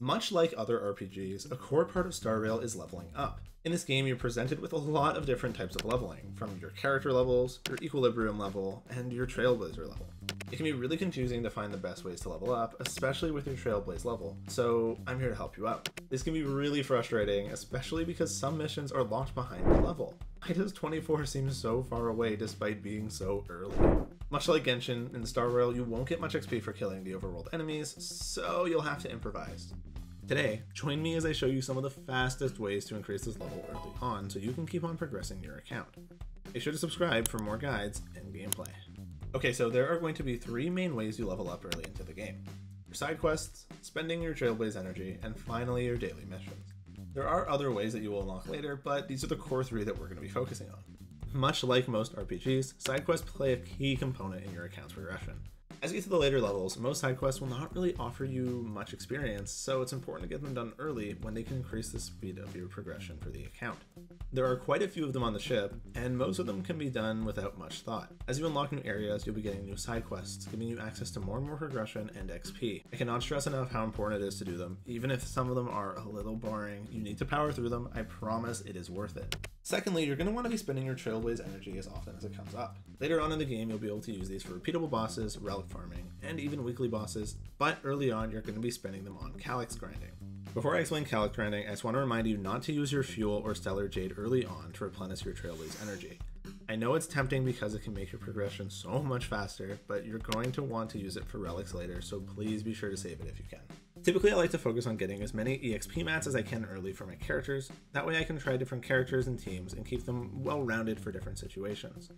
Much like other RPGs, a core part of Star Rail is leveling up. In this game, you're presented with a lot of different types of leveling, from your character levels, your equilibrium level, and your trailblazer level. It can be really confusing to find the best ways to level up, especially with your trailblaze level, so I'm here to help you out. This can be really frustrating, especially because some missions are locked behind the level. Why does 24 seem so far away despite being so early? Much like Genshin, in Star Rail you won't get much XP for killing the overworld enemies, so you'll have to improvise. Today, join me as I show you some of the fastest ways to increase this level early on so you can keep on progressing your account. Make sure to subscribe for more guides and gameplay. Okay, so there are going to be 3 main ways you level up early into the game. Your side quests, spending your trailblaze energy, and finally your daily missions. There are other ways that you will unlock later, but these are the core 3 that we're going to be focusing on. Much like most RPGs, side quests play a key component in your account's progression. As you get to the later levels, most side quests will not really offer you much experience, so it's important to get them done early when they can increase the speed of your progression for the account. There are quite a few of them on the ship, and most of them can be done without much thought. As you unlock new areas, you'll be getting new side quests, giving you access to more and more progression and XP. I cannot stress enough how important it is to do them. Even if some of them are a little boring, you need to power through them. I promise it is worth it. Secondly, you're going to want to be spending your trailblaze energy as often as it comes up. Later on in the game, you'll be able to use these for repeatable bosses, relic farming, and even weekly bosses, but early on you're going to be spending them on calyx grinding. Before I explain calyx grinding, I just want to remind you not to use your fuel or stellar jade early on to replenish your trailblaze energy. I know it's tempting because it can make your progression so much faster, but you're going to want to use it for relics later, so please be sure to save it if you can. Typically, I like to focus on getting as many EXP mats as I can early for my characters. That way I can try different characters and teams and keep them well-rounded for different situations.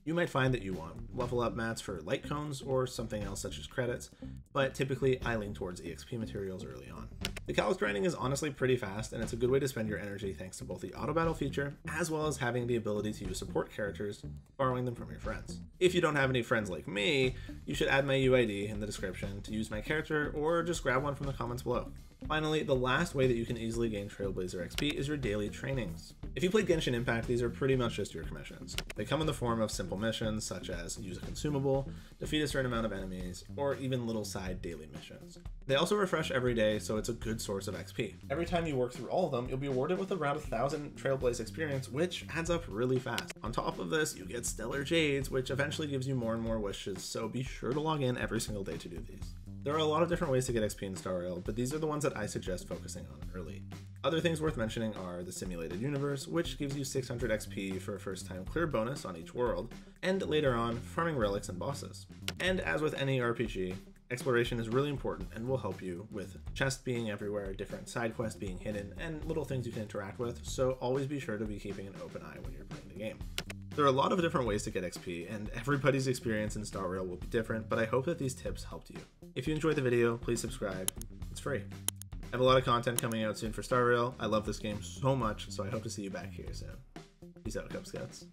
You might find that you want level up mats for light cones or something else such as credits, but typically I lean towards EXP materials early on. The calyx grinding is honestly pretty fast, and it's a good way to spend your energy thanks to both the auto battle feature as well as having the ability to use support characters, borrowing them from your friends. If you don't have any friends like me, you should add my UID in the description to use my character, or just grab one from the comments below. Finally, the last way that you can easily gain Trailblazer XP is your daily trainings. If you played Genshin Impact, these are pretty much just your commissions. They come in the form of simple missions such as use a consumable, defeat a certain amount of enemies, or even little side daily missions. They also refresh every day, so it's a good source of XP. Every time you work through all of them, you'll be awarded with around 1,000 Trailblaze experience, which adds up really fast. On top of this, you get Stellar Jades, which eventually gives you more and more wishes, so be sure to log in every single day to do these. There are a lot of different ways to get XP in Star Rail, but these are the ones that I suggest focusing on early. Other things worth mentioning are the Simulated Universe, which gives you 600 XP for a first time clear bonus on each world, and later on, farming relics and bosses. And as with any RPG, exploration is really important and will help you with chests being everywhere, different side quests being hidden, and little things you can interact with, so always be sure to be keeping an open eye when you're playing the game. There are a lot of different ways to get XP, and everybody's experience in Star Rail will be different, but I hope that these tips helped you. If you enjoyed the video, please subscribe. It's free. I have a lot of content coming out soon for Star Rail. I love this game so much, so I hope to see you back here soon. Peace out, Cub Scouts.